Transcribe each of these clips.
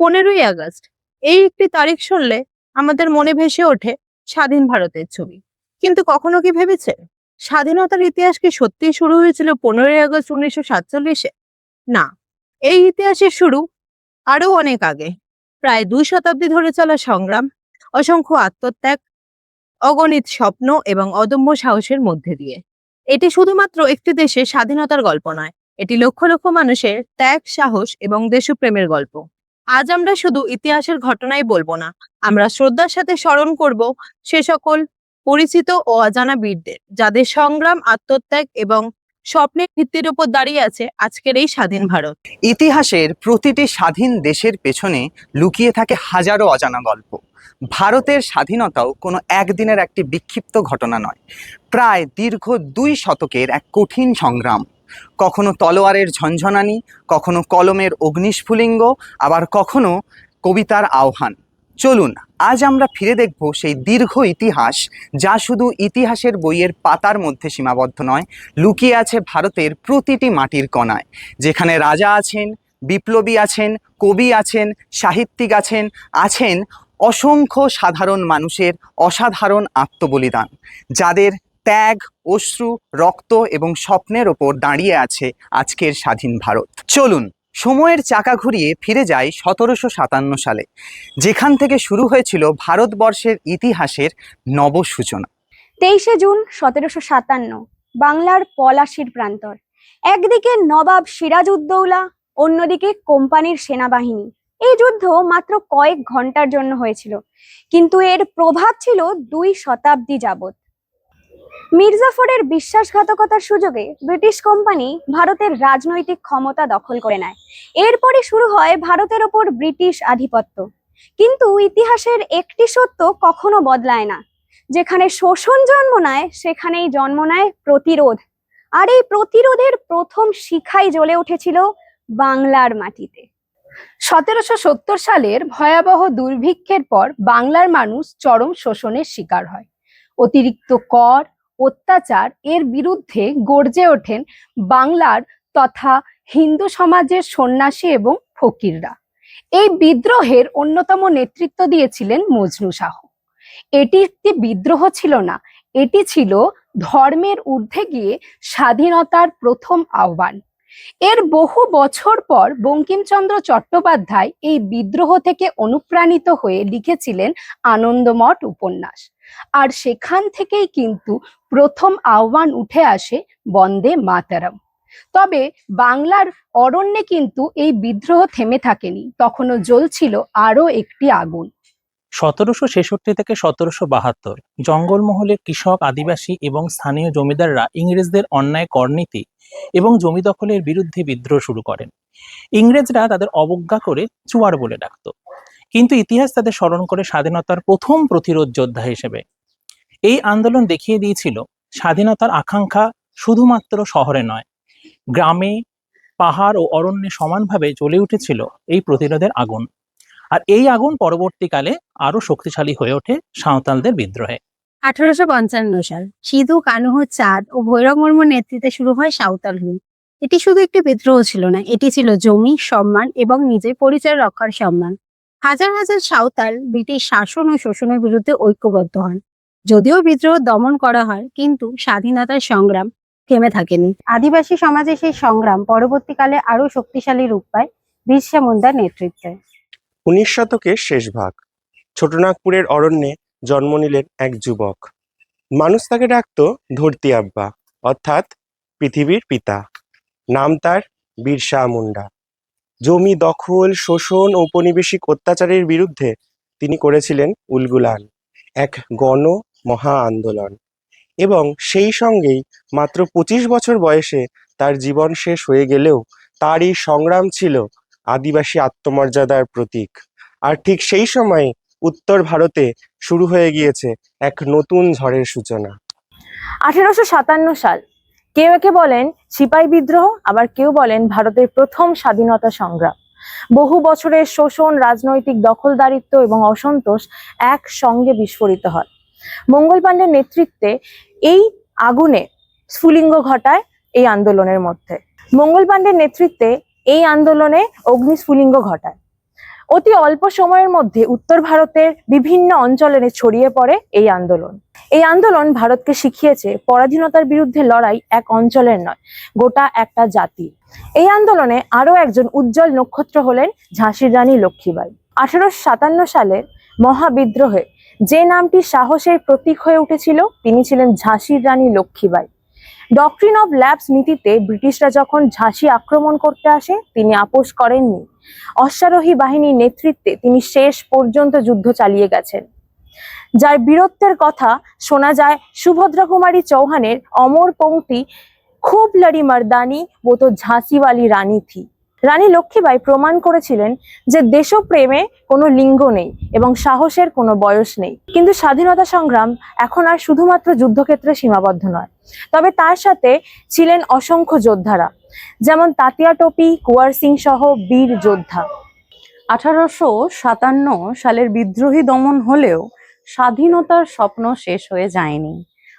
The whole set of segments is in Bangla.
15ই আগস্ট এই একটি তারিখ শুনলে আমাদের মনে ভেসে ওঠে স্বাধীন ভারতের ছবি। কিন্তু কখনো কি ভেবেছে স্বাধীনতার ইতিহাস কি সত্যিই শুরু হয়েছিল 15ই আগস্ট 1947-এ? না, এই ইতিহাসের শুরু আরো অনেক আগে। প্রায় 2 শতাব্দী ধরে চলা সংগ্রাম, অসংখ্য আত্মত্যাগ, অগণিত স্বপ্ন এবং অদম্য সাহসের মধ্যে দিয়ে। এটি শুধুমাত্র একটি দেশের স্বাধীনতার গল্প নয়, এটি লক্ষ লক্ষ মানুষের ত্যাগ, সাহস এবং দেশপ্রেমের গল্প। আজ আমরা শুধু ইতিহাসের ঘটনাই বলবো না, আমরা শ্রদ্ধার সাথে স্মরণ করব সে সকল পরিচিত ও অজানা বীরদের, যাদের সংগ্রাম, আত্মত্যাগ এবং স্বপ্নের ভিত্তির উপর দাঁড়িয়ে আছে আজকের এই স্বাধীন ভারত। ইতিহাসের প্রতিটি স্বাধীন দেশের পেছনে লুকিয়ে থাকে হাজারো অজানা গল্প। ভারতের স্বাধীনতাও কোনো একদিনের একটি বিক্ষিপ্ত ঘটনা নয়, প্রায় দীর্ঘ 2 শতকের এক কঠিন সংগ্রাম। কখনো তলোয়ারের ঝনঝনানি, কখনো কলমের অগ্নিস্ফুলিঙ্গ, আবার কখনো কবিতার আহ্বান। চলুন আজ আমরা ফিরে দেখব সেই দীর্ঘ ইতিহাস, যা শুধু ইতিহাসের বইয়ের পাতার মধ্যে সীমাবদ্ধ নয়, লুকিয়ে আছে ভারতের প্রতিটি মাটির কণায়, যেখানে রাজা আছেন, বিপ্লবী আছেন, কবি আছেন, সাহিত্যিক আছেন, আছেন অসংখ্য সাধারণ মানুষের অসাধারণ আত্মবলিদান, যাদের ত্যাগ, অশ্রু, রক্ত এবং স্বপ্নের ওপর দাঁড়িয়ে আছে আজকের স্বাধীন ভারত। চলুন সময়ের চাকা ঘুরিয়ে ফিরে যাই 1757 সালে, যেখান থেকে শুরু হয়েছিল ভারতবর্ষের ইতিহাসের নবসূচনা। 23শে জুন 1757, বাংলার পলাশির প্রান্তর। একদিকে নবাব সিরাজউদ্দৌলা, অন্যদিকে কোম্পানির সেনাবাহিনী। এই যুদ্ধ মাত্র কয়েক ঘন্টার জন্য হয়েছিল, কিন্তু এর প্রভাব ছিল 2 শতাব্দী যাবৎ। মির্জাফরের বিশ্বাসঘাতকতার সুযোগে ব্রিটিশ কোম্পানি ভারতের রাজনৈতিক ক্ষমতা দখল করে নেয়। এরপরে শুরু হয় ভারতের ওপর ব্রিটিশ আধিপত্য। কিন্তু ইতিহাসের একটি সত্য কখনো বদলায় না, যেখানে শোষণ জন্ম নেয় সেখানেই জন্ম নেয় প্রতিরোধ। আর এই প্রতিরোধের প্রথম শিখাই জ্বলে উঠেছিল বাংলার মাটিতে। 1770 সালের ভয়াবহ দুর্ভিক্ষের পর বাংলার মানুষ চরম শোষণের শিকার হয়। অতিরিক্ত কর, অত্যাচার এর বিরুদ্ধে গর্জে ওঠেন বাংলার তথা হিন্দু সমাজের সন্ন্যাসী এবং ফকিররা। এই বিদ্রোহের অন্যতম নেতৃত্ব দিয়েছিলেন মজনু শাহ। এটি একটি বিদ্রোহ ছিল না, এটি ছিল ধর্মের ঊর্ধ্বে গিয়ে স্বাধীনতার প্রথম আহ্বান। এর বহু বছর পর বঙ্কিমচন্দ্র চট্টোপাধ্যায় এই বিদ্রোহ থেকে অনুপ্রাণিত হয়ে লিখেছিলেন আনন্দমঠ উপন্যাস। আর সেখান থেকেই কিন্তু প্রথম আহ্বান উঠে আসে বন্দে মাতরম। তবে বাংলার অরণ্যে কিন্তু এই বিদ্রোহ থেমে থাকেনি, তখনও জ্বলছিল আরো একটি আগুন। 1766 থেকে 1772 জঙ্গলমহলের কৃষক, আদিবাসী এবং স্থানীয় জমিদাররা ইংরেজদের অন্যায় করনীতি এবং জমি দখলের বিরুদ্ধে বিদ্রোহ শুরু করেন। ইংরেজরা তাদের অবজ্ঞা করে চুয়ার বলে ডাকত, কিন্তু ইতিহাস তাদের স্মরণ করে স্বাধীনতার প্রথম প্রতিরোধ যোদ্ধা হিসেবে। এই আন্দোলন দেখিয়ে দিয়েছিল স্বাধীনতার আকাঙ্ক্ষা শুধুমাত্র শহরে নয়, গ্রামে, পাহাড় ও অরণ্যে সমানভাবে জ্বলে উঠেছিল এই প্রতিরোধের আগুন। আর এই আগুন পরবর্তীকালে আরো শক্তিশালী হয়ে ওঠে সাঁওতালদের বিদ্রোহে। 1855 সাল সিধু কানুহ চাঁদ ও ভৈরব মুর্মুর নেতৃত্বে শুরু হয় সাঁওতাল হুল। এটি শুধু একটি বিদ্রোহ ছিল না, এটি ছিল জমি, সম্মান এবং নিজের পরিচয় রক্ষার সম্মান। হাজার হাজার সাঁওতাল ব্রিটিশ শাসন ও শোষণের বিরুদ্ধে ঐক্যবদ্ধ হন। যদিও বিদ্রোহ দমন করা হয়, কিন্তু স্বাধীনতার সংগ্রাম থেমে থাকেনি। আদিবাসী সমাজে সেই সংগ্রাম পরবর্তীকালে আরো শক্তিশালী রূপ পায় বিরসা মুন্ডার নেতৃত্বে। 19 শতকের শেষ ভাগ, ছোটনাগপুরের অরণ্যে জন্ম নিলেন এক যুবক। মানুষ তাকে ডাকতো ধরতি আব্বা, অর্থাৎ পৃথিবীর পিতা। নাম তার বিরসা মুন্ডা। জমি দখল, শোষণ ও ঔপনিবেশিক অত্যাচারের বিরুদ্ধে তিনি করেছিলেন উলগুলান, এক গণ মহা আন্দোলন। এবং সেই সঙ্গেই মাত্র 25 বছর বয়সে তার জীবন শেষ হয়ে গেলেও তার এই সংগ্রাম ছিল আদিবাসী আত্মমর্যাদার প্রতীক। আর ঠিক সেই সময় উত্তর ভারতে শুরু হয়ে গিয়েছে এক নতুন ঝড়ের সূচনা। 1857 সাল, কেউ একে বলেন সিপাহী বিদ্রোহ, আবার কেউ বলেন ভারতের প্রথম স্বাধীনতা সংগ্রাম। বহু বছরের শোষণ, রাজনৈতিক দখলদারিত্ব এবং অসন্তোষ একসঙ্গে বিস্ফোরিত হয়। মঙ্গল পাণ্ডের নেতৃত্বে এই আগুনে স্ফুলিঙ্গ ঘটায় এই আন্দোলনের মধ্যে। মঙ্গল পাণ্ডের নেতৃত্বে এই আন্দোলনে অগ্নিস্ফুলিঙ্গ ঘটায়। অতি অল্প সময়ের মধ্যে উত্তর ভারতের বিভিন্ন অঞ্চলে ছড়িয়ে পড়ে এই আন্দোলন। এই আন্দোলন ভারতকে শিখিয়েছে পরাধীনতার বিরুদ্ধে লড়াই এক অঞ্চলের নয়, গোটা একটা জাতির। এই আন্দোলনে আরো একজন উজ্জ্বল নক্ষত্র হলেন ঝাঁসির রানী লক্ষ্মীবাঈ। 1857 সালের মহাবিদ্রোহে যে নামটি সাহসের প্রতীক হয়ে উঠেছিল তিনি ছিলেন ঝাঁসির রানী লক্ষ্মীবাঈ। ডক্ট্রিন অফ ল্যাবস নীতিতে ব্রিটিশরা যখন ঝাঁসি আক্রমণ করতে আসে তিনি আপোষ করেননি। অশ্বারোহী বাহিনীর নেতৃত্বে তিনি শেষ পর্যন্ত যুদ্ধ চালিয়ে গেছেন, যার বীরত্বের কথা শোনা যায় সুভদ্রা কুমারী চৌহানের অমর পংক্তি, খুব লড়ি মর্দানি ও তো ঝাঁসিওয়ালি রানী থি। রানী লক্ষ্মীবাঈ প্রমাণ করেছিলেন যে দেশপ্রেমে কোনো লিঙ্গ নেই এবং সাহসের কোনো বয়স নেই। কিন্তু স্বাধীনতা সংগ্রাম এখন আর শুধুমাত্র যুদ্ধক্ষেত্রে সীমাবদ্ধ নয়, তবে তার সাথে ছিলেন অসংখ্য যোদ্ধারা, যেমন তাতিয়া টোপি, কুয়ার সিং সহ বীর যোদ্ধা। 1857 সালের বিদ্রোহী দমন হলেও স্বাধীনতার স্বপ্ন শেষ হয়ে যায়নি,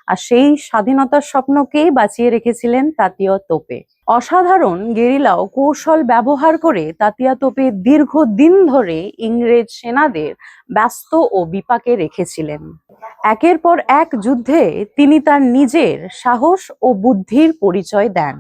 আর সেই স্বাধীনতার স্বপ্নকেই বাঁচিয়ে রেখেছিলেন তাতিয়া তোপে। অসাধারণ গেরিলা ও কৌশল ব্যবহার করে তাতিয়া তোপে দীর্ঘদিন ধরে ইংরেজ সেনাদের ব্যস্ত ও বিপাকে রেখেছিলেন। একের পর এক যুদ্ধে তিনি তার নিজের সাহস ও বুদ্ধির পরিচয় দেন।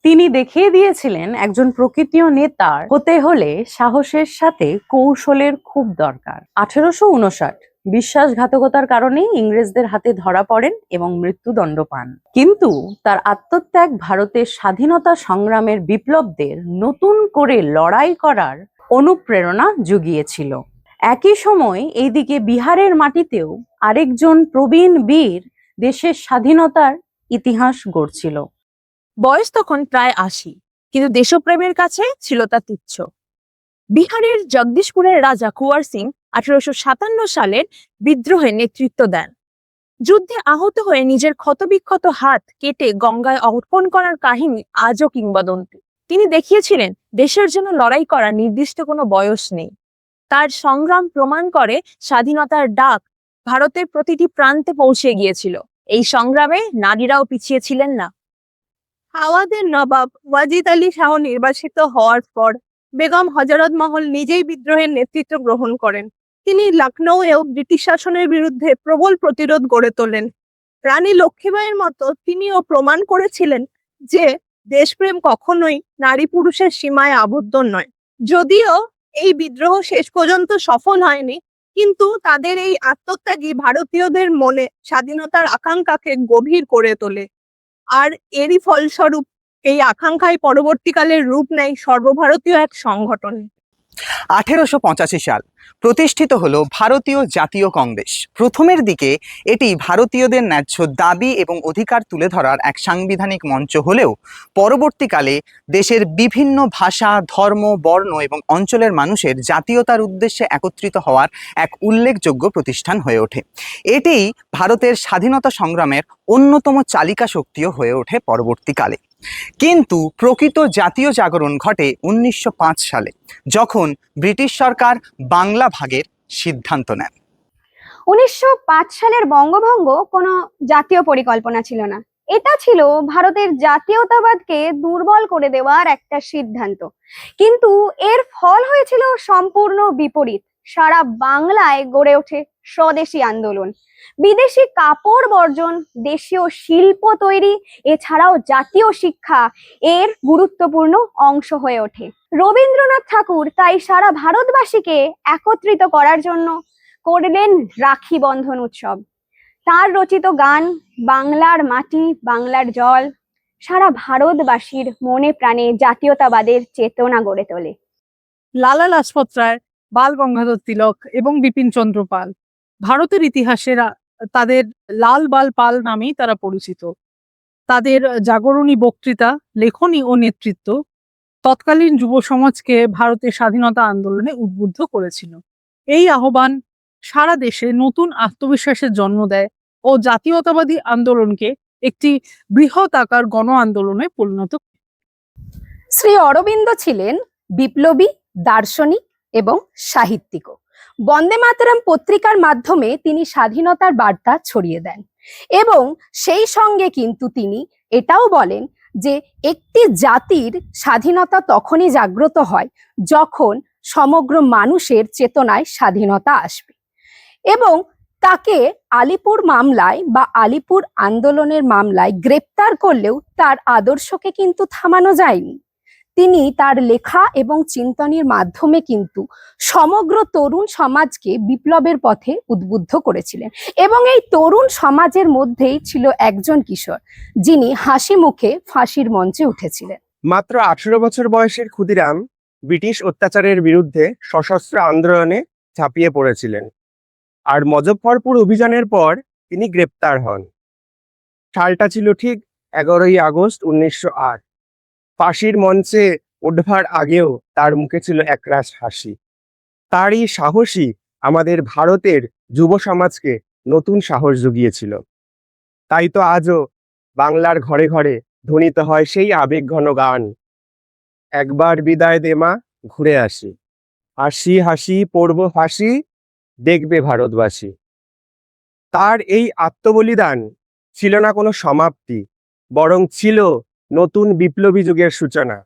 তিনি দেখিয়ে দিয়েছিলেন একজন প্রকৃতীয় নেতার হতে হলে সাহসের সাথে কৌশলের খুব দরকার। 1859 বিশ্বাসঘাতকতার কারণে ইংরেজদের হাতে ধরা পড়েন এবং মৃত্যুদণ্ড পান, কিন্তু তার আত্মত্যাগ ভারতের স্বাধীনতা সংগ্রামের বিপ্লবদের নতুন করে লড়াই করার অনুপ্রেরণা জুগিয়েছিল। একই সময় এইদিকে বিহারের মাটিতেও আরেকজন প্রবীণ বীর দেশের স্বাধীনতার ইতিহাস গড়ছিল। বয়স তখন প্রায় 80, কিন্তু দেশপ্রেমের কাছে ছিল তা তুচ্ছ। বিহারের জগদীশপুরের রাজা কুয়ার সিং 1857 সালের বিদ্রোহে নেতৃত্ব দেন। যুদ্ধে আহত হয়ে নিজের ক্ষতবিক্ষত হাত কেটে গঙ্গায় অর্পণ করার কাহিনী আজও কিংবদন্তি। তিনি দেখিয়েছিলেন দেশের জন্য লড়াই করার নির্দিষ্ট কোনো বয়স নেই। তার সংগ্রাম প্রমাণ করে স্বাধীনতার ডাক ভারতের প্রতিটি প্রান্তে পৌঁছে গিয়েছিল। এই সংগ্রামে নারীরাও পিছিয়ে ছিলেন না। আওয়াদের নবাব ওয়াজিদ আলী শাহ নির্বাসিত হওয়ার পর বেগম হযরত মহল নিজেই বিদ্রোহের নেতৃত্ব গ্রহণ করেন। তিনি লখনৌয়েও ব্রিটিশ শাসনের বিরুদ্ধে প্রবল প্রতিরোধ গড়ে তোলেন। রানী লক্ষ্মীবাঈর মতো তিনিও প্রমাণ করেছিলেন যে দেশপ্রেম কখনোই নারী পুরুষের সীমায় আবদ্ধ নয়। যদিও এই বিদ্রোহ শেষ পর্যন্ত সফল হয়নি, কিন্তু তাদের এই আত্মত্যাগী ভারতীয়দের মনে স্বাধীনতার আকাঙ্ক্ষাকে গভীর করে তোলে। আর এরই ফলস্বরূপ এই আকাঙ্ক্ষায় পরবর্তীকালে রূপ নেয় সর্বভারতীয় এক সংগঠনে। 1885 সাল প্রতিষ্ঠিত হলো ভারতীয় জাতীয় কংগ্রেস। প্রথমের দিকে এটি ভারতীয়দের ন্যায্য দাবি এবং অধিকার তুলে ধরার এক সাংবিধানিক মঞ্চ হলেও পরবর্তীকালে দেশের বিভিন্ন ভাষা, ধর্ম, বর্ণ এবং অঞ্চলের মানুষের জাতীয়তার উদ্দেশ্যে একত্রিত হওয়ার এক উল্লেখযোগ্য প্রতিষ্ঠান হয়ে ওঠে। এটি ভারতের স্বাধীনতা সংগ্রামের অন্যতম চালিকা শক্তিও হয়ে ওঠে পরবর্তীকালে। কিন্তু প্রকৃত জাতীয় জাগরণ ঘটে 1905 সালে, যখন ব্রিটিশ সরকার বাংলা ভাগের সিদ্ধান্ত নেন। 1905 সালের বঙ্গভঙ্গ কোনো জাতীয় পরিকল্পনা ছিল না, এটা ছিল ভারতের জাতীয়তাবাদকে দুর্বল করে দেওয়ার একটা সিদ্ধান্ত। কিন্তু এর ফল হয়েছিল সম্পূর্ণ বিপরীত। সারা বাংলায় গড়ে ওঠে স্বদেশী আন্দোলন। বিদেশি কাপড় বর্জন, দেশীয় শিল্প তৈরি, এছাড়াও জাতীয় শিক্ষা এর গুরুত্বপূর্ণ অংশ হয়ে ওঠে। রবীন্দ্রনাথ ঠাকুর তাই সারা ভারতবাসীকে একত্রিত করার জন্য করলেন রাখি বন্ধন উৎসব। তার রচিত গান বাংলার মাটি বাংলার জল সারা ভারতবাসীর মনে প্রাণে জাতীয়তাবাদের চেতনা গড়ে তোলে। লালা লাজপত রায়, বাল গঙ্গাধর তিলক এবং বিপিন চন্দ্র পাল ভারতের ইতিহাসে তাদের লাল বাল পাল নামেই তারা পরিচিত। তাদের জাগরণী বক্তৃতা, লেখনী ও নেতৃত্ব তৎকালীন যুব সমাজকে ভারতের স্বাধীনতা আন্দোলনে উদ্বুদ্ধ করেছিল। এই আহ্বান সারা দেশে নতুন আত্মবিশ্বাসের জন্ম দেয় ও জাতীয়তাবাদী আন্দোলনকে একটি বৃহৎ আকার গণ আন্দোলনে পরিণত করে। শ্রী অরবিন্দ ছিলেন বিপ্লবী, দার্শনিক এবং সাহিত্যিকও। বন্দে মাতরম পত্রিকার মাধ্যমে তিনি স্বাধীনতার বার্তা ছড়িয়ে দেন এবং সেই সঙ্গে কিন্তু তিনি এটাও বলেন যে একটি জাতির স্বাধীনতা তখনই জাগ্রত হয় যখন সমগ্র মানুষের চেতনায় স্বাধীনতা আসবে। এবং তাকে আলিপুর মামলায় বা আলিপুর আন্দোলনের মামলায় গ্রেপ্তার করলেও তার আদর্শকে কিন্তু থামানো যায়নি। তিনি তার লেখা এবং চিন্তনের মাধ্যমে কিন্তু সমগ্র তরুণ সমাজকে বিপ্লবের পথে উদ্বুদ্ধ করেছিলেন। এবং এই তরুণ সমাজের মধ্যেই ছিল একজন কিশোর, যিনি হাসি মুখে ফাঁসির মঞ্চে উঠেছিলেন। মাত্র 18 বছর বয়সের ক্ষুদিরাম ব্রিটিশ অত্যাচারের বিরুদ্ধে সশস্ত্র আন্দোলনে ঝাঁপিয়ে পড়েছিলেন। আর মুজফ্ফরপুর অভিযানের পর তিনি গ্রেপ্তার হন। সালটা ছিল ঠিক 11ই আগস্ট 1908। ফাঁসির মঞ্চে ওঠবার আগেও তার মুখে ছিল একরাশ হাসি। তারই সাহসী আমাদের ভারতের যুব সমাজকে নতুন সাহস জুগিয়েছিল। তাই তো আজও বাংলার ঘরে ঘরে ধ্বনিত হয় সেই আবেগঘন গান, একবার বিদায় দে মা, ঘুরে আসি, হাসি হাসি পড়ব ফাঁসি, দেখবে ভারতবাসী। তার এই আত্মবলিদান ছিল না কোনো সমাপ্তি, বরং ছিল নতুন বিপ্লবী যুগের সূচনা।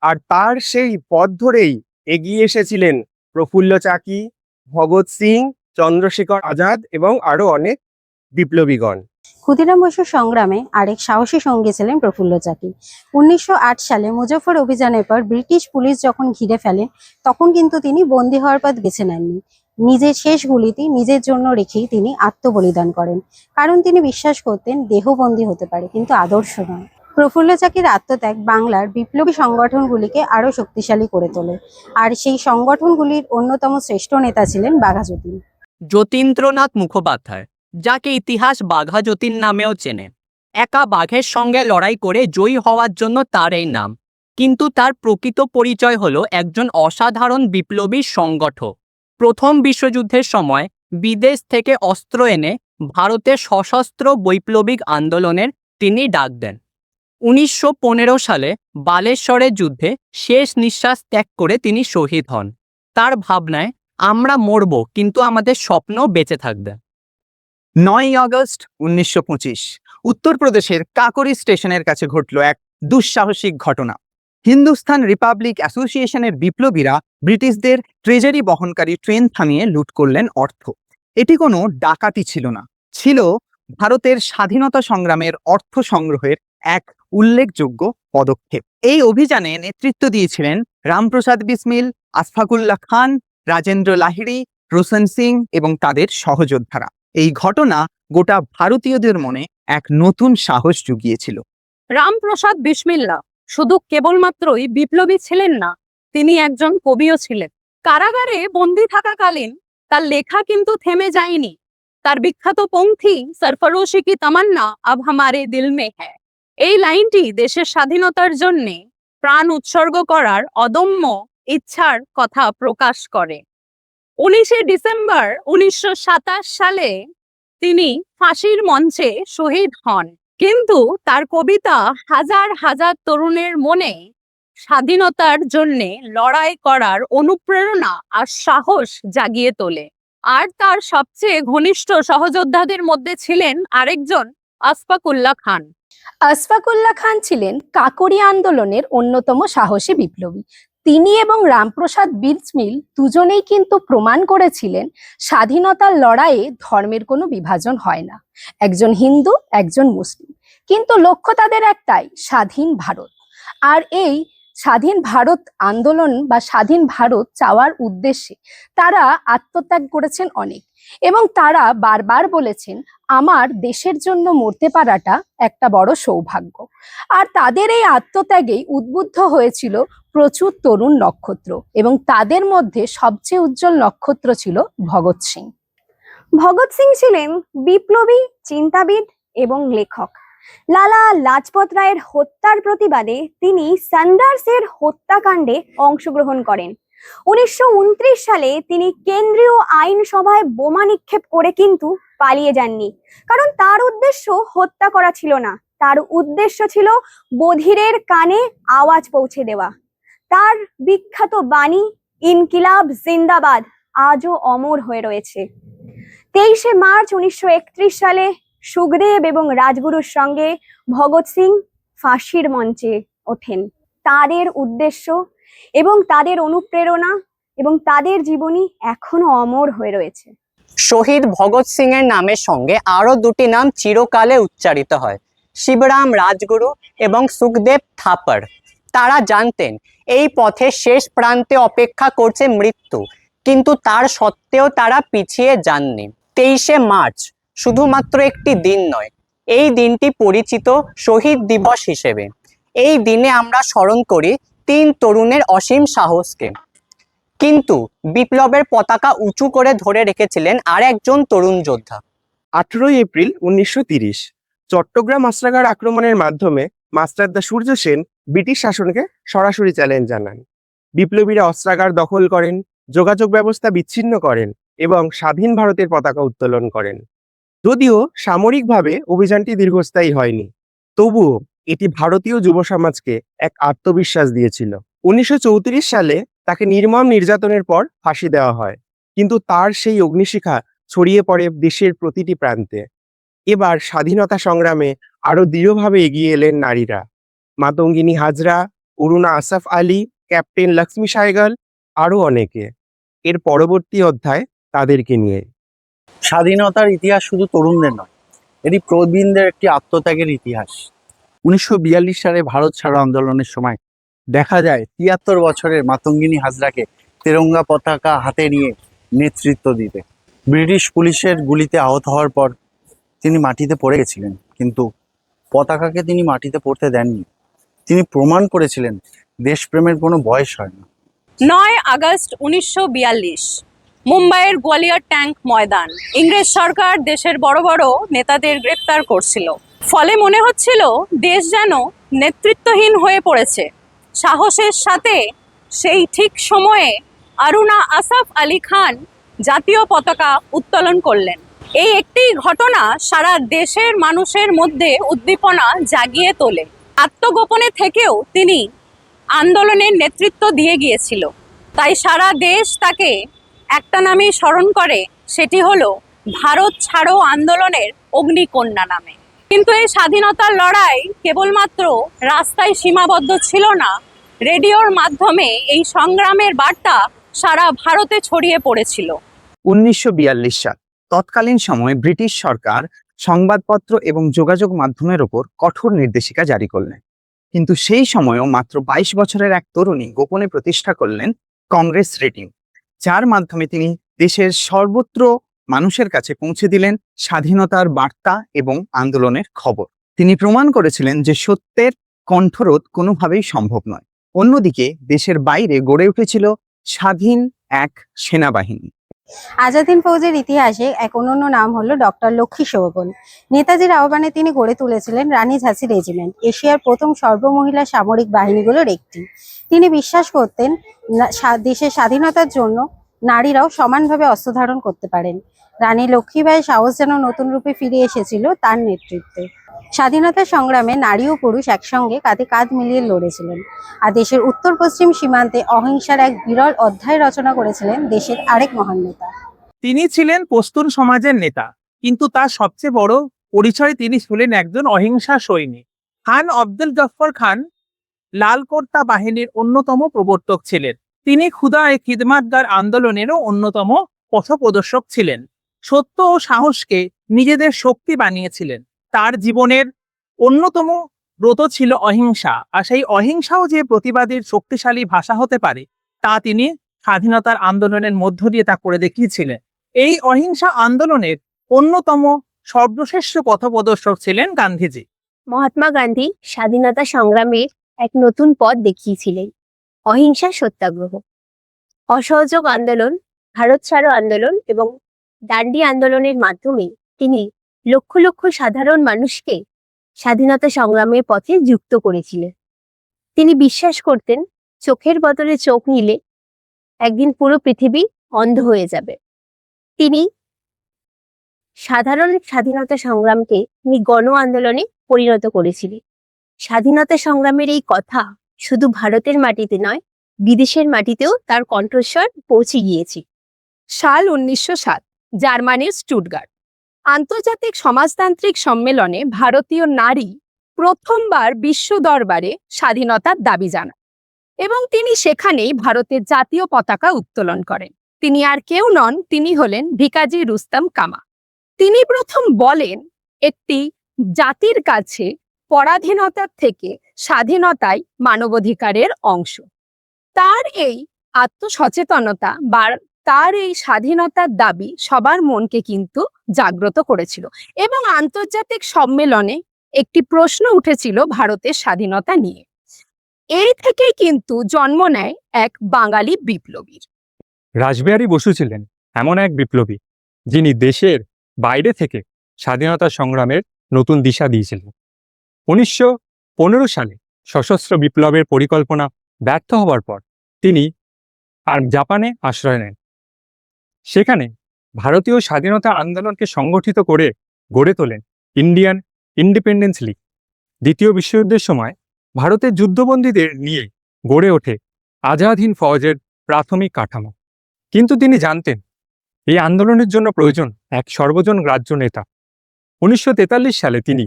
আর তার সেই পথ ধরেই এগিয়ে এসেছিলেন প্রফুল্ল চাকি, ভগৎ সিং, চন্দ্রশেখর আজাদ এবং আরো অনেক বিপ্লবীগণ। ক্ষুদিরাম বসুর সংগ্রামে আরেক সাহসী সঙ্গী ছিলেন প্রফুল্ল চাকি। 1908 সালে মুজফ্ফর অভিযানের পর ব্রিটিশ পুলিশ যখন ঘিরে ফেলে, তখন কিন্তু তিনি বন্দী হওয়ার পথ বেছে নেননি। নিজের শেষ গুলিটি নিজের জন্য রেখেই তিনি আত্মবলিদান করেন, কারণ তিনি বিশ্বাস করতেন দেহবন্দী হতে পারে কিন্তু আদর্শ নয়। প্রফুল্ল চাকির আত্মত্যাগ বাংলার বিপ্লবী সংগঠনগুলিকে আরো শক্তিশালী করে তোলে, আর সেই সংগঠনগুলির অন্যতম শ্রেষ্ঠ নেতা ছিলেন বাঘা যতীন। যতীন্দ্রনাথ মুখোপাধ্যায়, যাকে ইতিহাস বাঘা যতীন নামেও চেনে, একা বাঘের সঙ্গে লড়াই করে জয়ী হওয়ার জন্য তার এই নাম, কিন্তু তার প্রকৃত পরিচয় হলো একজন অসাধারণ বিপ্লবী সংগঠক। প্রথম বিশ্বযুদ্ধের সময় বিদেশ থেকে অস্ত্র এনে ভারতের সশস্ত্র বৈপ্লবিক আন্দোলনের তিনি ডাক দেন। 1915 সালে বালেশ্বরের যুদ্ধে শেষ নিঃশ্বাস ত্যাগ করে তিনি শহীদ হন। তার ভাবনায় আমরা মরব কিন্তু আমাদের স্বপ্ন বেঁচে থাকবে। 9ই আগস্ট 1925 উত্তরপ্রদেশের কাকরি স্টেশনের কাছে ঘটল এক দুঃসাহসিক ঘটনা। হিন্দুস্তান রিপাবলিক অ্যাসোসিয়েশনের বিপ্লবীরা ব্রিটিশদের ট্রেজারি বহনকারী ট্রেন থামিয়ে লুট করলেন অর্থ। এটি কোনো ডাকাতি ছিল না, ছিল ভারতের স্বাধীনতা সংগ্রামের অর্থ সংগ্রহের এক উল্লেখযোগ্য পদক্ষেপ। এই অভিযানে নেতৃত্ব দিয়েছিলেন রামপ্রসাদ বিসমিল, আশফাকুল্লাহ খান, রাজেন্দ্র লাহিড়ী, রোশন সিং এবং তাদের সহযোদ্ধারা। এই ঘটনা গোটা ভারতীয়দের মনে এক নতুন সাহস জুগিয়েছিল। রামপ্রসাদ বিসমিল্লা শুধু কেবলমাত্রই বিপ্লবী ছিলেন না, তিনি একজন কবিও ছিলেন। কারাগারে বন্দী থাকাকালীন তার লেখা কিন্তু থেমে যায়নি। তার বিখ্যাত পংক্তি সরফরোশি কি তামান্না আব হামারে দিল মে হ্যায়, এই লাইনটি দেশের স্বাধীনতার জন্য প্রাণ উৎসর্গ করার অদম্য ইচ্ছার কথা প্রকাশ করে। 19শে ডিসেম্বর 1927 সালে তিনি ফাঁসির মঞ্চে শহীদ হন, কিন্তু তার কবিতা হাজার হাজার তরুণের মনে স্বাধীনতার জন্য লড়াই করার অনুপ্রেরণা আর সাহস জাগিয়ে তোলে। আর তার সবচেয়ে ঘনিষ্ঠ সহযোদ্ধাদের মধ্যে ছিলেন আরেকজন আশফাকুল্লাহ খান। আশফাকুল্লাহ খান ছিলেন কাকরি আন্দোলনের অন্যতম সাহসী বিপ্লবী। তিনি এবং রামপ্রসাদ বিসমিল দুজনেই কিন্তু প্রমাণ করেছিলেন স্বাধীনতার লড়াইয়ে ধর্মের কোনো বিভাজন হয় না, একজন হিন্দু একজন মুসলিম, কিন্তু লক্ষ্য তাদের একটাই, স্বাধীন ভারত। আর এই স্বাধীন ভারত আন্দোলন বা স্বাধীন ভারত চাওয়ার উদ্দেশ্যে তারা আত্মত্যাগ করেছেন অনেক, এবং তারা বারবার বলেছেন আমার দেশের জন্য মরতে পারাটা একটা বড় সৌভাগ্য। আর তাদের এই আত্মত্যাগেই উদ্বুদ্ধ হয়েছিল প্রচুর তরুণ নক্ষত্র, এবং তাদের মধ্যে সবচেয়ে উজ্জ্বল নক্ষত্র ছিল ভগৎ সিং। ভগৎ সিং ছিলেন বিপ্লবী, চিন্তাবিদ এবং লেখক। লালা লাজপত রায়ের হত্যার প্রতিবাদে তিনি সান্ডার্সের হত্যাকাণ্ডে অংশগ্রহণ করেন। 1929 সালে তিনি কেন্দ্রীয় আইনসভায় বোমা নিক্ষেপ করে কিন্তু পালিয়ে যাননি, কারণ তার উদ্দেশ্য হত্যা করা ছিল না, তার উদ্দেশ্য ছিল বধিরের কানে আওয়াজ পৌঁছে দেওয়া। তার বিখ্যাত বাণী ইনকিলাব জিন্দাবাদ আজও অমর হয়ে রয়েছে। 23শে মার্চ 1931 সালে সুখদেব এবং রাজগুরুর সঙ্গে ভগৎ সিং ফাঁসির মঞ্চে ওঠেন। তাদের উদ্দেশ্য এবং তাদের অনুপ্রেরণা এবং তাদের জীবনী এখনো অমর হয়ে রয়েছে। শহীদ ভগৎ সিং এর নামের সঙ্গে আরো দুটি নাম চিরকালে উচ্চারিত হয়, শিবরাম রাজগুরু এবং সুখদেব থাপড়। তারা জানতেন এই পথের শেষ প্রান্তে অপেক্ষা করছে মৃত্যু, কিন্তু তার সত্ত্বেও তারা পিছিয়ে যাননি। 23শে মার্চ শুধুমাত্র একটি দিন নয়, এই দিনটি পরিচিত শহীদ দিবস হিসেবে। এই দিনে আমরা স্মরণ করি 3 তরুণের অসীম সাহসকে, কিন্তু বিপ্লবের পতাকা উঁচু করে ধরে রেখেছিলেন আর একজন তরুণ যোদ্ধা। 18 এপ্রিল 1930 চট্টগ্রাম অস্ত্রাগার আক্রমণের মাধ্যমে মাস্টারদা সূর্য সেন ব্রিটিশ শাসনকে সরাসরি চ্যালেঞ্জ জানান। বিপ্লবীরা অস্ত্রাগার দখল করেন, যোগাযোগ ব্যবস্থা বিচ্ছিন্ন করেন এবং স্বাধীন ভারতের পতাকা উত্তোলন করেন। যদিও সামরিকভাবে অভিযানটি দীর্ঘস্থায়ী হয়নি, তবুও এটি ভারতীয় যুব সমাজকে এক আত্মবিশ্বাস দিয়েছিল। 1934 সালে তাকে নির্মম নির্যাতনের পর ফাঁসি দেওয়া হয়, কিন্তু তার সেই অগ্নিশিখা ছড়িয়ে পড়ে দেশের প্রতিটি প্রান্তে। এবার স্বাধীনতা সংগ্রামে আরো দৃঢ়ভাবে এগিয়ে এলেন নারীরা। মাতঙ্গিনী হাজরা, অরুণা আসফ আলী, ক্যাপ্টেন লক্ষ্মী সাইগল, আরো অনেকে। এর পরবর্তী অধ্যায় তাদেরকে নিয়ে। স্বাধীনতার ইতিহাস শুধু তরুণদের নয়, এটি প্রবীণদের একটি আত্মত্যাগের ইতিহাস। 1942 সালে ভারত ছাড়ো আন্দোলনের সময় দেখা যায় 73 বছরের মাতঙ্গিনী হাজরাকে তেরঙ্গা পতাকা হাতে নিয়ে নেতৃত্ব দিতে। ব্রিটিশ পুলিশের গুলিতে আহত হওয়ার পর তিনি মাটিতে পড়ে গেছিলেন, কিন্তু পতাকাকে তিনি মাটিতে পড়তে দেননি। তিনি প্রমাণ করেছিলেন দেশপ্রেমের কোনো বয়স হয় না। 9 আগস্ট 1942 মুম্বাইয়ের গোয়ালিয়র ট্যাঙ্ক ময়দান। ইংরেজ সরকার দেশের বড় বড় নেতাদের গ্রেপ্তার করছিল, ফলে মনে হচ্ছিল দেশ যেন নেতৃত্বহীন হয়ে পড়েছে। সাহসের সাথে সেই ঠিক সময়ে অরুণা আসফ আলী খান জাতীয় পতাকা উত্তোলন করলেন। এই একটি ঘটনা সারা দেশের মানুষের মধ্যে উদ্দীপনা জাগিয়ে তোলে। আত্মগোপনে থেকেও তিনি আন্দোলনের নেতৃত্ব দিয়ে গিয়েছিল, তাই সারা দেশ তাকে একটা নামেই স্মরণ করে, সেটি হলো ভারত ছাড়ো আন্দোলনের অগ্নিকন্যা নামে। কিন্তু এই স্বাধীনতার লড়াই কেবলমাত্র রাস্তায় সীমাবদ্ধ ছিল না, রেডিওর মাধ্যমে এই সংগ্রামের বার্তা সারা ভারতে ছড়িয়ে পড়েছিল। 1942 সাল তৎকালীন সময়ে ব্রিটিশ সরকার সংবাদপত্র এবং যোগাযোগ মাধ্যমের ওপর কঠোর নির্দেশিকা জারি করলেন, কিন্তু সেই সময়ও মাত্র 22 বছরের এক তরুণী গোপনে প্রতিষ্ঠা করলেন কংগ্রেস রেডিও, যার মাধ্যমে তিনি দেশের সর্বত্র মানুষের কাছে পৌঁছে দিলেন স্বাধীনতার বার্তা এবং আন্দোলনের খবর। তিনি প্রমাণ করেছিলেন যে সত্যের কণ্ঠরোধ কোনোভাবেই সম্ভব নয়। অন্যদিকে দেশের বাইরে গড়ে উঠেছিল স্বাধীন এক সেনাবাহিনী। আজাদিন ফৌজের ইতিহাসে এক অনন্য নাম হলো ডক্টর লক্ষ্মী সেবগন। নেতাজির আহ্বানে তিনি গড়ে তুলেছিলেন রানী ঝাঁসি রেজিমেন্ট, এশিয়ার প্রথম সর্বমহিলা সামরিক বাহিনীগুলোর একটি। তিনি বিশ্বাস করতেন দেশের স্বাধীনতার জন্য নারীরাও সমানভাবে অস্ত্র ধারণ করতে পারেন। রানী লক্ষ্মীবাঈ সাহস যেন নতুন রূপে ফিরে এসেছিল তার নেতৃত্বে। স্বাধীনতা সংগ্রামে নারী ও পুরুষ একসঙ্গে কাঁধে কাঁধ মিলিয়ে লড়েছিলেন, আর দেশের উত্তর পশ্চিম সীমান্তে অহিংসার এক বিরল অধ্যায় রচনা করেছিলেন দেশের আরেক মহান নেতা। তিনি ছিলেন পশতুন সমাজের নেতা, কিন্তু তার সবচেয়ে বড় পরিচয় তিনি ছিলেন একজন অহিংসা সৈনিক। খান আব্দুল গফর খান লাল কোর্তা বাহিনীর অন্যতম প্রবর্তক ছিলেন। তিনি খুদা-এ খিদমাতগার আন্দোলনেরও অন্যতম পথপ্রদর্শক ছিলেন। সত্য ও সাহসকে নিজেদের শক্তি বানিয়েছিলেন। তার জীবনের অন্যতম ব্রত ছিল অহিংসা, আর সেই অহিংসাও যে প্রতিবাদের শক্তিশালী ভাষা হতে পারে তা তিনি স্বাধীনতার আন্দোলনের মধ্য দিয়ে তা করে দেখিয়েছিলেন। এই অহিংসা আন্দোলনের অন্যতম সর্বশ্রেষ্ঠ পথপ্রদর্শক ছিলেন গান্ধীজি। মহাত্মা গান্ধী স্বাধীনতা সংগ্রামে এক নতুন পথ দেখিয়েছিলেন, অহিংসা সত্যাগ্রহ, অসহযোগ আন্দোলন, ভারত ছাড়ো আন্দোলন এবং দান্ডি আন্দোলনের মাধ্যমে তিনি লক্ষ লক্ষ সাধারণ মানুষকে স্বাধীনতা সংগ্রামের পথে যুক্ত করেছিলেন। তিনি বিশ্বাস করতেন চোখের বদলে চোখ নিলে একদিন পুরো পৃথিবী অন্ধ হয়ে যাবে। তিনি সাধারণ স্বাধীনতা সংগ্রামকে তিনি গণ আন্দোলনে পরিণত করেছিলেন। স্বাধীনতা সংগ্রামের এই কথা শুধু ভারতের মাটিতে নয়, বিদেশের মাটিতেও তার কণ্ঠস্বর পৌঁছে গিয়েছে। সাল 1907, জার্মানির স্টুটগার্ট। আন্তর্জাতিক সমাজতান্ত্রিক সম্মেলনে ভারতীয় নারী প্রথমবার বিশ্ব দরবারে স্বাধীনতার দাবি জানান। এবং তিনি সেখানেই ভারতের জাতীয় পতাকা উত্তোলন করেন। তিনি আর কেউ নন, তিনি হলেন ভিকাজি রুস্তম কামা। তিনি প্রথম বলেন, একটি জাতির কাছে পরাধীনতার থেকে স্বাধীনতাই মানবাধিকারের অংশ। তার এই আত্মসচেতনতা বা তার এই স্বাধীনতার দাবি সবার মনকে কিন্তু জাগ্রত করেছিল এবং আন্তর্জাতিক সম্মেলনে একটি প্রশ্ন উঠেছিল ভারতের স্বাধীনতা নিয়ে। এই থেকেই কিন্তু জন্ম নেয় এক বাঙালি বিপ্লবীর। রাসবিহারী বসু ছিলেন এমন এক বিপ্লবী যিনি দেশের বাইরে থেকে স্বাধীনতা সংগ্রামের নতুন দিশা দিয়েছিলেন। 1915 সালে সশস্ত্র বিপ্লবের পরিকল্পনা ব্যর্থ হওয়ার পর তিনি জাপানে আশ্রয় নেন। সেখানে ভারতীয় স্বাধীনতা আন্দোলনকে সংগঠিত করে গড়ে তোলেন ইন্ডিয়ান ইন্ডিপেন্ডেন্স লীগ। দ্বিতীয় বিশ্বযুদ্ধের সময় ভারতের যুদ্ধবন্দীদের নিয়ে গড়ে ওঠে আজাদ হিন্দ ফৌজের প্রাথমিক কাঠামো। কিন্তু তিনি জানতেন এই আন্দোলনের জন্য প্রয়োজন এক সর্বজন গ্রাহ্য নেতা। 1943 সালে তিনি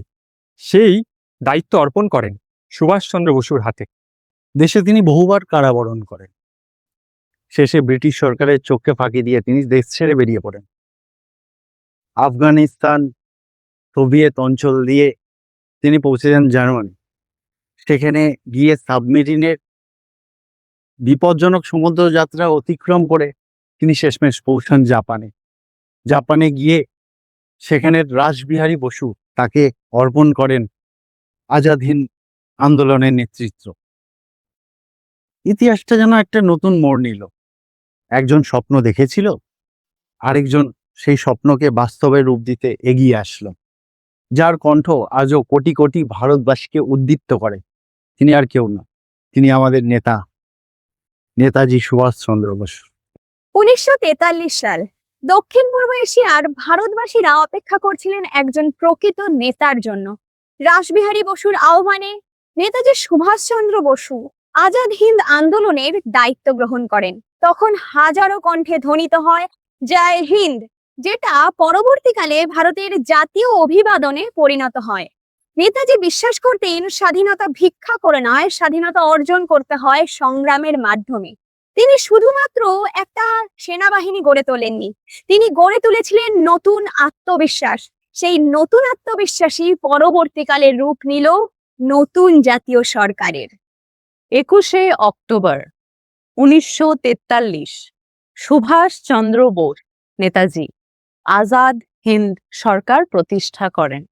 সেই দায়িত্ব অর্পণ করেন সুভাষচন্দ্র বসুর হাতে। দেশে তিনি বহুবার কারাবরণ করেন। শেষে ব্রিটিশ সরকারের চোখকে ফাঁকি দিয়ে তিনি দেশ ছেড়ে বেরিয়ে পড়েন। আফগানিস্তান, সোভিয়েত অঞ্চল দিয়ে তিনি পৌঁছে যান জার্মানি। সেখানে গিয়ে সাবমেরিনের বিপজ্জনক সমুদ্র যাত্রা অতিক্রম করে তিনি শেষমেশ পৌঁছান জাপানে। জাপানে গিয়ে সেখানের রাসবিহারী বসু তাকে অর্পণ করেন আজাদ হিন্দ আন্দোলনের নেতৃত্ব। ইতিহাসটা যেন একটা নতুন মোড় নিল। একজন স্বপ্ন দেখেছিল, আরেকজন সেই স্বপ্নকে বাস্তবে রূপ দিতে এগিয়ে আসলো। যার কণ্ঠ আজও কোটি কোটি ভারতবাসীকে উদ্দীপ্ত করে। তিনি আর কেউ না, তিনি আমাদের নেতা, নেতাজি সুভাষচন্দ্র বসু। 1943 সাল, দক্ষিণ পূর্ব এশিয়ার ভারতবাসীরা অপেক্ষা করছিলেন একজন প্রকৃত নেতার জন্য। রাসবিহারী বসুর আহ্বানে নেতাজি সুভাষচন্দ্র বসু আজাদ হিন্দ আন্দোলনের দায়িত্ব গ্রহণ করেন। তখন হাজারো কণ্ঠে ধ্বনিত হয় জয় হিন্দ, যেটা পরবর্তীকালে ভারতের জাতীয় অভিবাদনে পরিণত হয়। নেতাজি বিশ্বাস করতেন স্বাধীনতা ভিক্ষা করে নয়, স্বাধীনতা অর্জন করতে হয় সংগ্রামের মাধ্যমে। তিনি শুধুমাত্র একটা সেনাবাহিনী গড়ে তোলেননি, তিনি গড়ে তুলেছিলেন নতুন আত্মবিশ্বাস। সেই নতুন আত্মবিশ্বাসী পরবর্তীকালে রূপ নিল নতুন জাতীয় সরকারের। 21শে অক্টোবর 1943 সুভাষচন্দ্র বোস নেতাজি আজাদ হিন্দ সরকার প্রতিষ্ঠা করেন।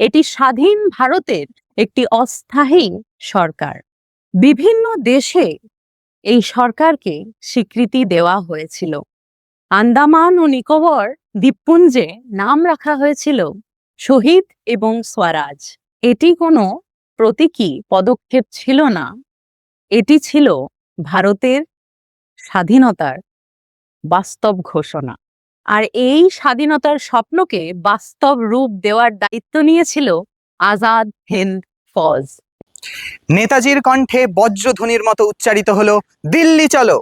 এটি স্বাধীন ভারতের একটি অস্থায়ী সরকার। বিভিন্ন দেশে এই সরকারকে স্বীকৃতি দেওয়া হয়েছিল। আন্দামান ও নিকোবর দ্বীপপুঞ্জে নাম রাখা হয়েছিল শহীদ এবং স্বরাজ। এটি কোনো প্রতীকী পদক্ষেপ ছিল না, এটি ছিল ভারতের স্বাধীনতার বাস্তব ঘোষণা। আর এই স্বাধীনতার স্বপ্নকে বাস্তব রূপ দেওয়ার দায়িত্ব নিয়েছিল আজাদ হিন্দ ফৌজ। নেতাজির কণ্ঠে বজ্রধ্বনির মতো উচ্চারিত হলো দিল্লি চলো।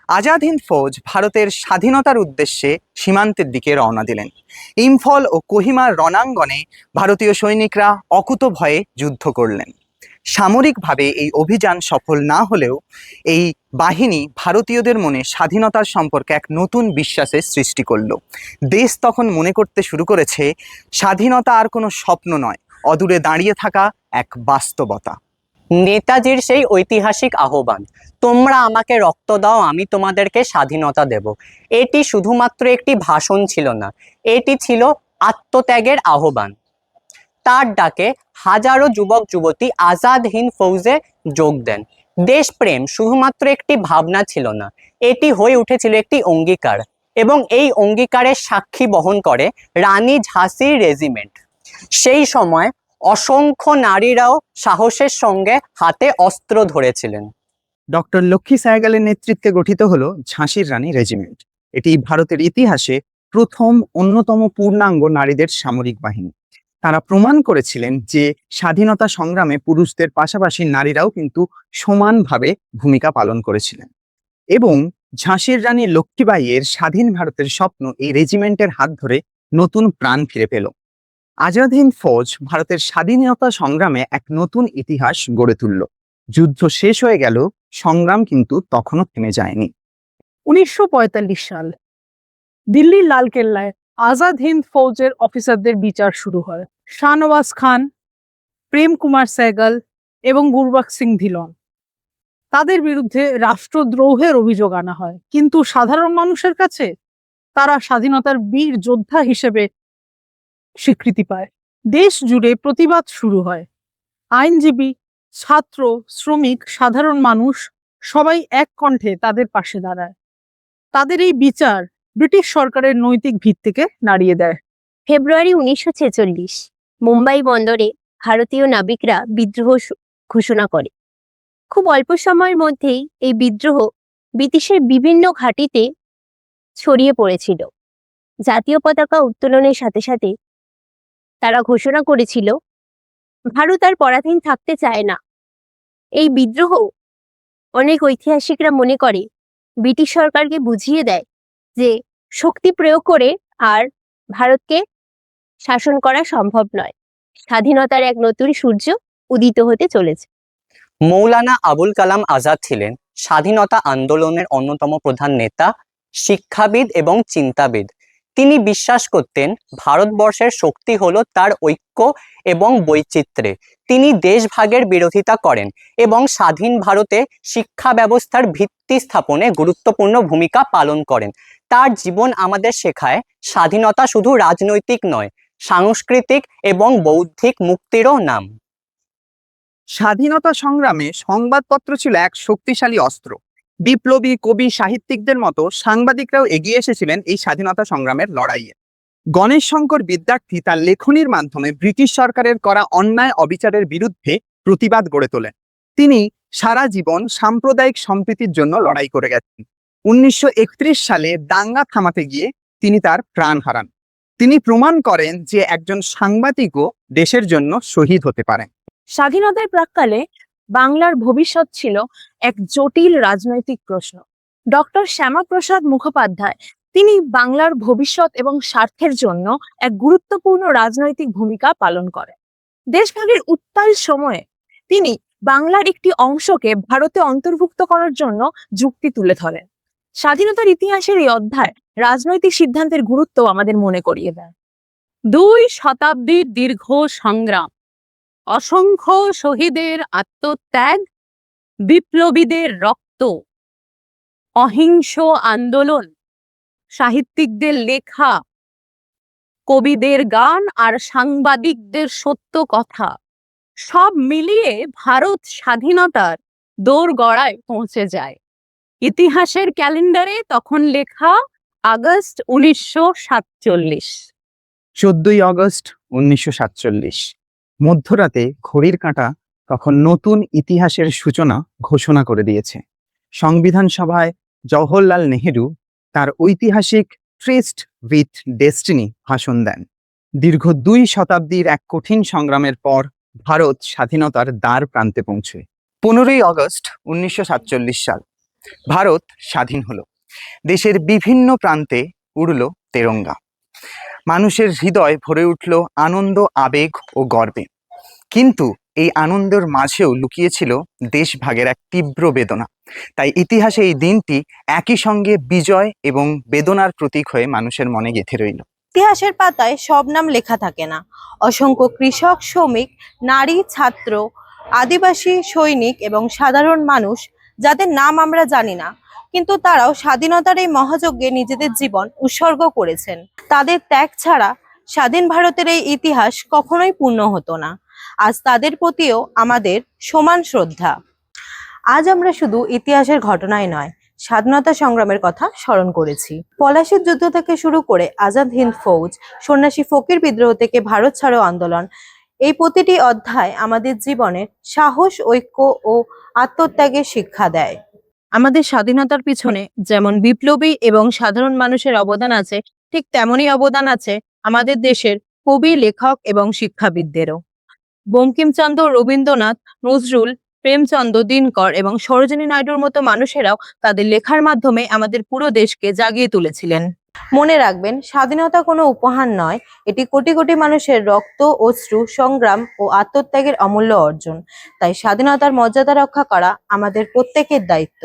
আজাদ হিন্দ ফৌজ ভারতের স্বাধীনতার উদ্দেশ্যে সীমান্তের দিকে রওনা দিলেন। ইম্ফল ও কোহিমার রণাঙ্গনে ভারতীয় সৈনিকরা অকুতভয়ে যুদ্ধ করলেন। সামরিকভাবে এই অভিযান সফল না হলেও এই বাহিনী ভারতীয়দের মনে স্বাধীনতার সম্পর্কে এক নতুন বিশ্বাসের সৃষ্টি করলো। দেশ তখন মনে করতে শুরু করেছে স্বাধীনতা আর কোনো স্বপ্ন নয়, অদূরে দাঁড়িয়ে থাকা এক বাস্তবতা। নেতাজির সেই ঐতিহাসিক আহ্বান, তোমরা আমাকে রক্ত দাও, আমি তোমাদেরকে স্বাধীনতা দেব, এটি শুধুমাত্র একটি ভাষণ ছিল না, এটি ছিল আত্মত্যাগের আহ্বান। তার ডাকে হাজারো যুবক যুবতী আজাদ হিন্দ ফৌজে যোগ দেন। দেশপ্রেম শুধুমাত্র একটি ভাবনা ছিল না, এটি হয়ে উঠেছিল একটি অঙ্গীকার, এবং এই অঙ্গীকারের সাক্ষী বহন করে রানী ঝাঁসির রেজিমেন্ট। সেই সময় অসংখ্য নারীরাও সাহসের সঙ্গে হাতে অস্ত্র ধরেছিলেন। ডক্টর লক্ষ্মী সাহগালের নেতৃত্বে গঠিত হলো ঝাঁসির রানী রেজিমেন্ট। এটি ভারতের ইতিহাসে প্রথম অন্যতম পূর্ণাঙ্গ নারীদের সামরিক বাহিনী। তারা প্রমাণ করেছিলেন যে স্বাধীনতা সংগ্রামে পুরুষদের পাশাপাশি নারীরাও কিন্তু সমানভাবে ভূমিকা পালন করেছিলেন। এবং ঝাঁসির রানী লক্ষ্মীবাঈয়ের স্বাধীন ভারতের স্বপ্ন এই রেজিমেন্টের হাত ধরে নতুন প্রাণ ফিরে পেল। আজাদ হিন্দ ফৌজ ভারতের স্বাধীনতা সংগ্রামে এক নতুন ইতিহাস গড়ে তুলল। যুদ্ধ শেষ হয়ে গেল, সংগ্রাম কিন্তু তখনও থেমে যায়নি। 1945 সাল দিল্লির লালকেল্লায় আজাদ হিন্দ ফৌজের অফিসারদের বিচার শুরু হয়। শাহনওয়াজ খান, প্রেম কুমার সেহগল এবং গুরবক্স সিং ধিলন, তাদের বিরুদ্ধে রাষ্ট্রদ্রোহের অভিযোগ আনা হয়। কিন্তু সাধারণ মানুষের কাছে তারা স্বাধীনতার বীর যোদ্ধা হিসেবে স্বীকৃতি পায়। দেশ জুড়ে প্রতিবাদ শুরু হয়। আইনজীবী, ছাত্র, শ্রমিক, সাধারণ মানুষ সবাই এক কণ্ঠে তাদের পাশে দাঁড়ায়। তাদের এই বিচার ব্রিটিশ সরকারের নৈতিক ভিত্তিকে নাড়িয়ে দেয়। ফেব্রুয়ারি 1946 মুম্বাই বন্দরে ভারতীয় নাবিকরা বিদ্রোহ ঘোষণা করে। খুব অল্প সময়ের মধ্যেই এই বিদ্রোহ ব্রিটিশের বিভিন্ন ঘাঁটিতে ছড়িয়ে পড়েছিল। জাতীয় পতাকা উত্তোলনের সাথে সাথে তারা ঘোষণা করেছিল ভারত আর পরাধীন থাকতে চায় না। এই বিদ্রোহ অনেক ঐতিহাসিকরা মনে করে ব্রিটিশ সরকারকে বুঝিয়ে দেয় যে শক্তি প্রয়োগ করে আর ভারতকে শাসন করা সম্ভব নয়। স্বাধীনতার এক নতুন সূর্য উদিত হতে চলেছে। মৌলানা আবুল কালাম আজাদ ছিলেন স্বাধীনতা আন্দোলনের অন্যতম প্রধান নেতা, শিক্ষাবিদ এবং চিন্তাবিদ। তিনি বিশ্বাস করতেন ভারতবর্ষের শক্তি হলো তার ঐক্য এবং বৈচিত্র্যে। তিনি দেশভাগের বিরোধিতা করেন এবং স্বাধীন ভারতে শিক্ষা ব্যবস্থার ভিত্তি স্থাপনে গুরুত্বপূর্ণ ভূমিকা পালন করেন। তার জীবন আমাদের শেখায় স্বাধীনতা শুধু রাজনৈতিক নয়, সাংস্কৃতিক এবং বৌদ্ধিক মুক্তিরও নাম। স্বাধীনতা সংগ্রামে সংবাদপত্র ছিল এক শক্তিশালী অস্ত্র। বিপ্লবী, কবি, সাহিত্যিকদের মতো সাংবাদিকরাও এগিয়ে এসেছিলেন এই স্বাধীনতা সংগ্রামের লড়াইয়ে। গণেশ শঙ্কর বিদ্যার্থী তার লেখনীর মাধ্যমে ব্রিটিশ সরকারের করা অন্যায় অবিচারের বিরুদ্ধে প্রতিবাদ গড়ে তোলেন। তিনি সারা জীবন সাম্প্রদায়িক সম্প্রীতির জন্য লড়াই করে গেছেন। 1931 সালে দাঙ্গা থামাতে গিয়ে তিনি তার প্রাণ হারান। তিনি প্রমাণ করেন যে একজন সাংবাদিকও দেশের জন্য শহীদ হতে পারেন। স্বাধীনতার প্রাক্কালে বাংলার ভবিষ্যৎ ছিল এক জটিল রাজনৈতিক প্রশ্ন। ডক্টর শ্যামাপ্রসাদ মুখোপাধ্যায় তিনি বাংলার ভবিষ্যৎ এবং স্বার্থের জন্য এক গুরুত্বপূর্ণ রাজনৈতিক ভূমিকা পালন করেন। দেশভাগের উত্তাল সময়ে তিনি বাংলার একটি অংশকে ভারতে অন্তর্ভুক্ত করার জন্য যুক্তি তুলে ধরেন। স্বাধীনতার ইতিহাসের এই অধ্যায় রাজনৈতিক সিদ্ধান্তের গুরুত্ব আমাদের মনে করিয়ে দেয়। 2 শতাব্দীর দীর্ঘ সংগ্রাম, অসংখ্য শহীদের আত্মত্যাগ, বিপ্লবীদের রক্ত, অহিংস আন্দোলন, সাহিত্যিকদের লেখা, কবিদের গান আর সাংবাদিকদের সত্য কথা, সব মিলিয়ে ভারত স্বাধীনতার দোরগড়ায় পৌঁছে যায়। ইতিহাসের ক্যালেন্ডারে তখন লেখা আগস্ট 1947। 14ই আগস্ট 1947। মধ্যরাতে ঘড়ির কাঁটা তখন নতুন ইতিহাসের সূচনা ঘোষণা করে দিয়েছে। সংবিধান সভায় জওহরলাল নেহেরু তার ঐতিহাসিক ট্রেসড উইথ ডেস্টিনি ভাষণ দেন। দীর্ঘ 2 শতাব্দীর এক কঠিন সংগ্রামের পর ভারত স্বাধীনতার দ্বার প্রান্তে পৌঁছয়। 15ই আগস্ট 1947 সাল ভারত স্বাধীন হলো। দেশের বিভিন্ন প্রান্তে উড়ল তেরঙ্গা। মানুষের হৃদয় ভরে উঠল আনন্দ, আবেগ ও গর্বে। কিন্তু এই আনন্দের মাঝেও লুকিয়েছিল দেশভাগের এক তীব্র বেদনা। তাই ইতিহাসে এই দিনটি একই সঙ্গে বিজয় এবং বেদনার প্রতীক হয়ে মানুষের মনে গেঁথে রইল। ইতিহাসের পাতায় সব নাম লেখা থাকে না। অসংখ্য কৃষক, শ্রমিক, নারী, ছাত্র, আদিবাসী, সৈনিক এবং সাধারণ মানুষ যাদের নাম আমরা জানি না, কিন্তু তারাও স্বাধীনতার এই মহাযজ্ঞে নিজেদের জীবন উৎসর্গ করেছেন। তাদের ত্যাগ ছাড়া স্বাধীন ভারতের এই ইতিহাস কখনোই পূর্ণ হতো না। আজ তাদের প্রতিও আমাদের সমান শ্রদ্ধা। আজ আমরা শুধু ইতিহাসের ঘটনায় নয়, স্বাধীনতা সংগ্রামের কথা স্মরণ করেছি। পলাশীর যুদ্ধ থেকে শুরু করে আজাদ হিন্দ ফৌজ, সন্ন্যাসী ফকির বিদ্রোহ থেকে ভারত ছাড়ো আন্দোলন, এই প্রতিটি অধ্যায় আমাদের জীবনে সাহস, ঐক্য ও আত্মত্যাগের শিক্ষা দেয়। আমাদের স্বাধীনতার পিছনে যেমন বিপ্লবী এবং সাধারণ মানুষের অবদান আছে, ঠিক তেমনই অবদান আছে আমাদের দেশের কবি, লেখক এবং শিক্ষাবিদদেরও। বঙ্কিমচন্দ্র, রবীন্দ্রনাথ, নজরুল, প্রেমচন্দ্র, দিনকর এবং সরোজিনী নাইডুর মতো মানুষেরাও তাদের লেখার মাধ্যমে আমাদের পুরো দেশকে জাগিয়ে তুলেছিলেন। মনে রাখবেন, স্বাধীনতা কোনো উপহার নয়, এটি কোটি কোটি মানুষের রক্ত, অশ্রু, সংগ্রাম ও আত্মত্যাগের অমূল্য অর্জন। তাই স্বাধীনতার মর্যাদা রক্ষা করা আমাদের প্রত্যেকের দায়িত্ব।